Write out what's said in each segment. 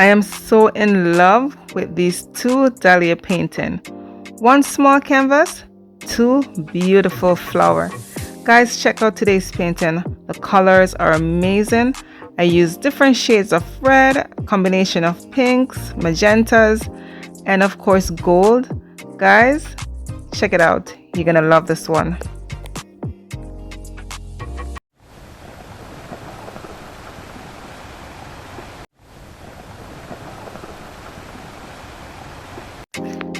I am so in love with these two dahlia painting. One small canvas, two beautiful flower. Guys, check out today's painting. The colors are amazing. I use different shades of red, combination of pinks, magentas, and of course gold. Guys, check it out. You're gonna love this one.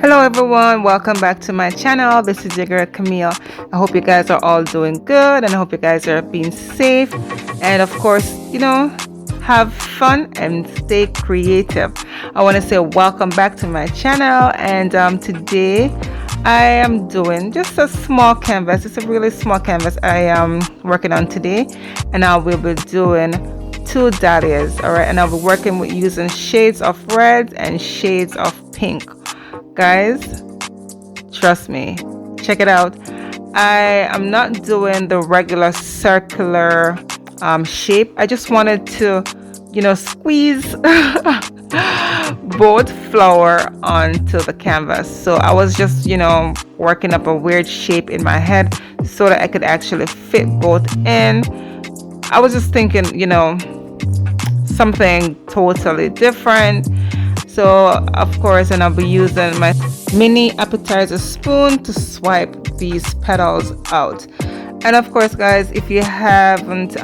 Hello everyone, welcome back to my channel. This is your girl Camille. I hope you guys are all doing good, and I hope you guys are being safe, and of course, have fun and stay creative. I want to say welcome back to my channel, and today I am doing just a small canvas. It's a really small canvas I am working on today, and I will be doing two dahlias. All right, and I'll be working with using shades of red and shades of pink. Guys, trust me, check it out. I am not doing the regular circular shape. I just wanted to squeeze both flower onto the canvas. So I was just working up a weird shape in my head so that I could actually fit both in. I was just thinking something totally different. So of course, and I'll be using my mini appetizer spoon to swipe these petals out. And of course, guys, if you haven't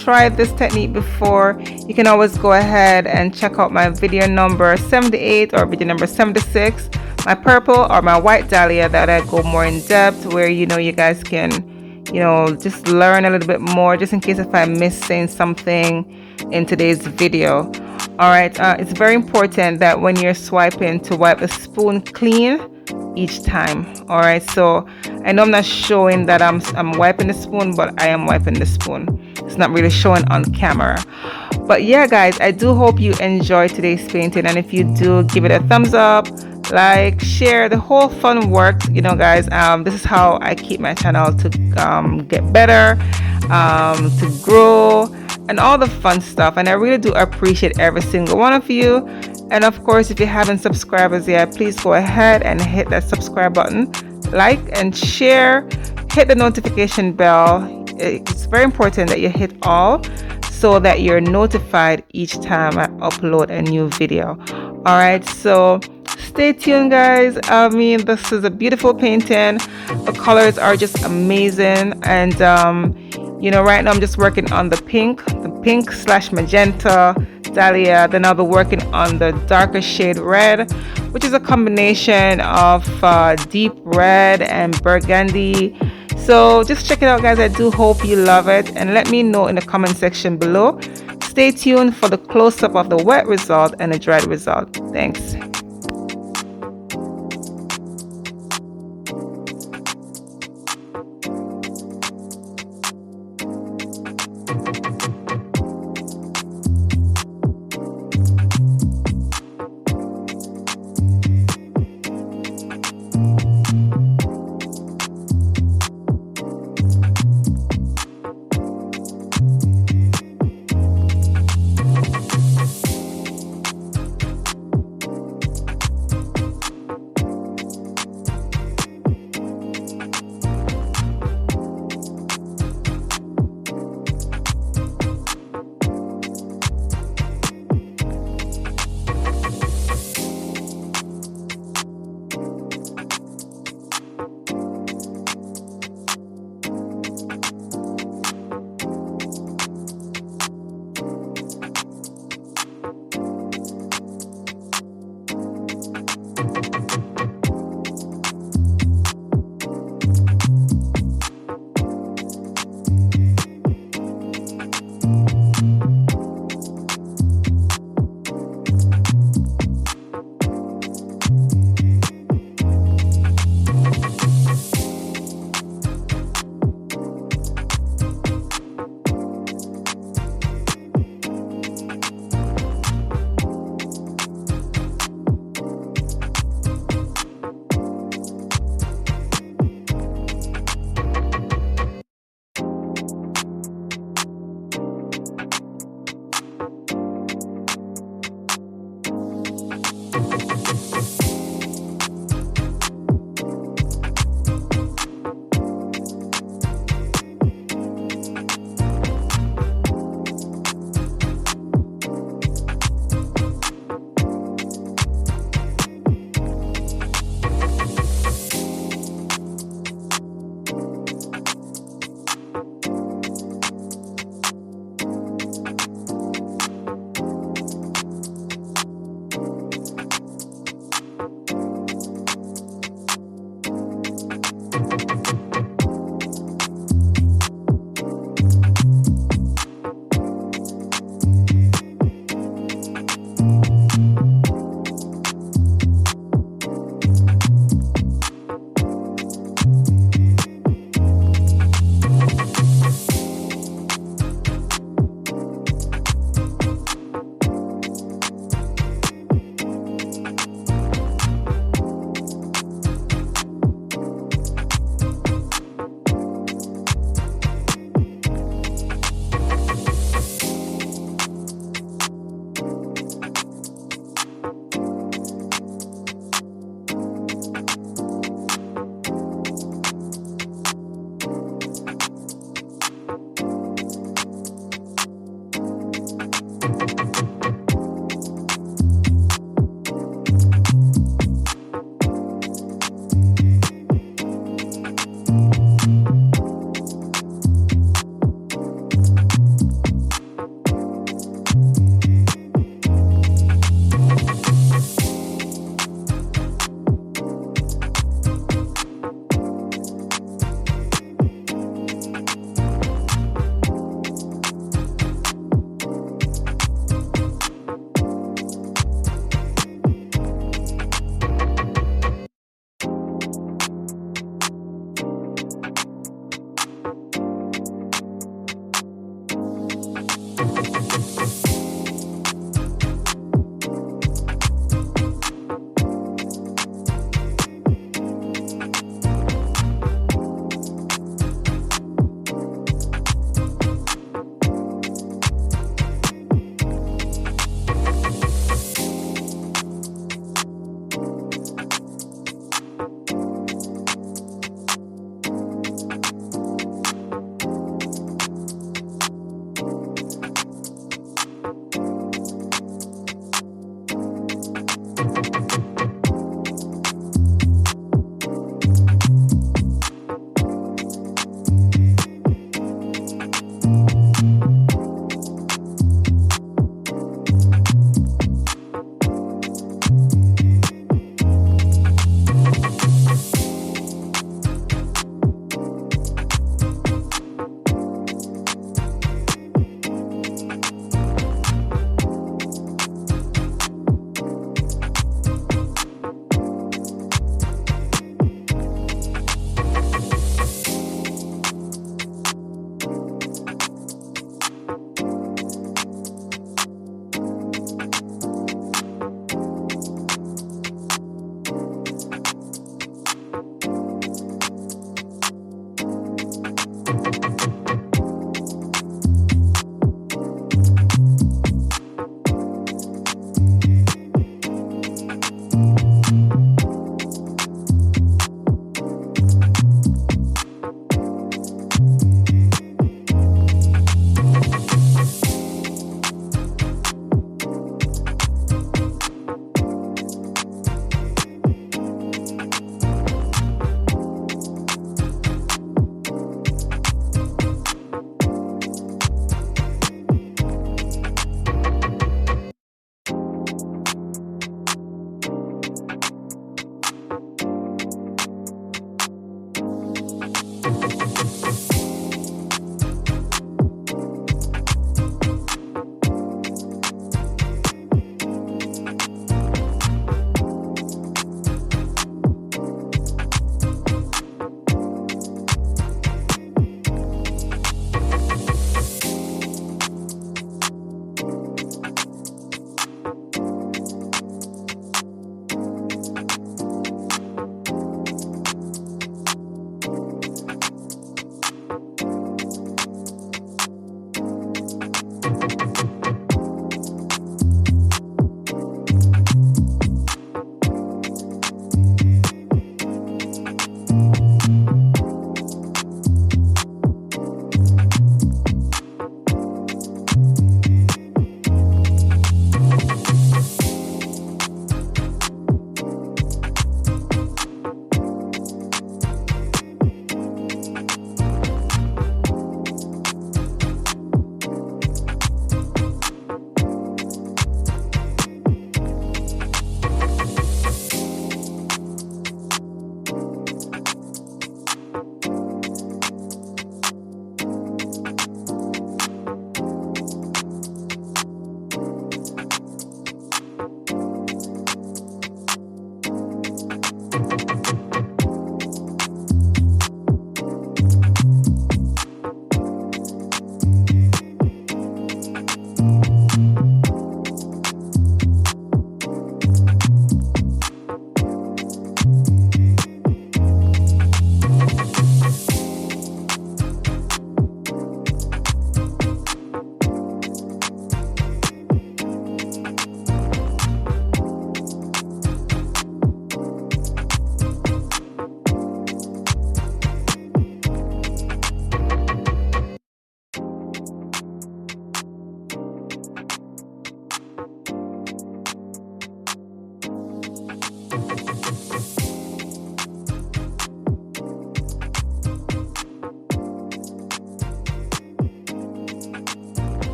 tried this technique before, you can always go ahead and check out my video number 78 or video number 76, my purple or my white dahlia, that I go more in depth, where you guys can just learn a little bit more, just in case if I'm missing something in today's video. All right, it's very important that when you're swiping to wipe the spoon clean each time. All right, so I know I'm not showing that I'm wiping the spoon, but I am wiping the spoon. It's not really showing on camera. But yeah, guys, I do hope you enjoy today's painting, and if you do, give it a thumbs up, like, share, the whole fun works. Guys, this is how I keep my channel to get better, to grow, and all the fun stuff. And I really do appreciate every single one of you. And of course, if you haven't subscribed as yet, please go ahead and hit that subscribe button, like and share, hit the notification bell. It's very important that you hit all so that you're notified each time I upload a new video. All right, so stay tuned, guys. I mean, this is a beautiful painting. The colors are just amazing, and right now I'm just working on the pink / magenta dahlia. Then I'll be working on the darker shade red, which is a combination of deep red and burgundy. So just check it out, guys. I do hope you love it, and let me know in the comment section below. Stay tuned for the close-up of the wet result and the dried result. Thanks.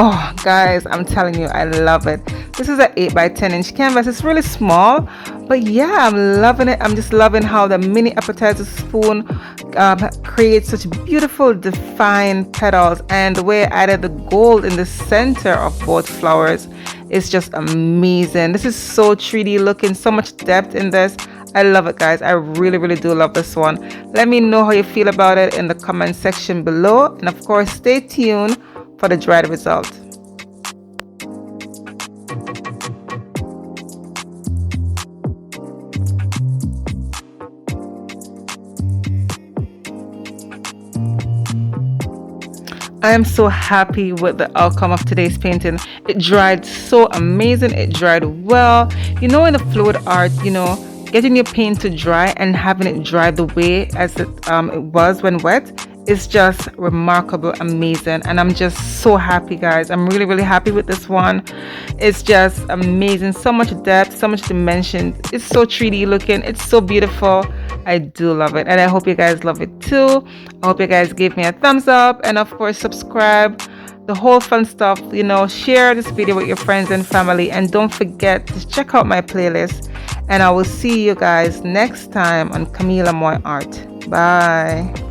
Oh guys, I'm telling you, I love it. This is an 8 by 10 inch canvas. It's really small, but yeah, I'm loving it. I'm just loving how the mini appetizer spoon creates such beautiful defined petals, and the way I added the gold in the center of both flowers is just amazing. This is so 3D looking, so much depth in this. I love it, guys. I really do love this one. Let me know how you feel about it in the comment section below, and of course stay tuned for the dried result. I am so happy with the outcome of today's painting. It dried so amazing. It dried well. You know, in the fluid art, you know, getting your paint to dry and having it dry the way as it was when wet is just remarkable, amazing. And I'm just so happy, guys. I'm really happy with this one. It's just amazing. So much depth, so much dimension. It's so 3D looking. It's so beautiful. I do love it, and I hope you guys love it too. I hope you guys give me a thumbs up, and of course subscribe, the whole fun stuff. You know, share this video with your friends and family, and don't forget to check out my playlist. And I will see you guys next time on Camila Moy Art. Bye.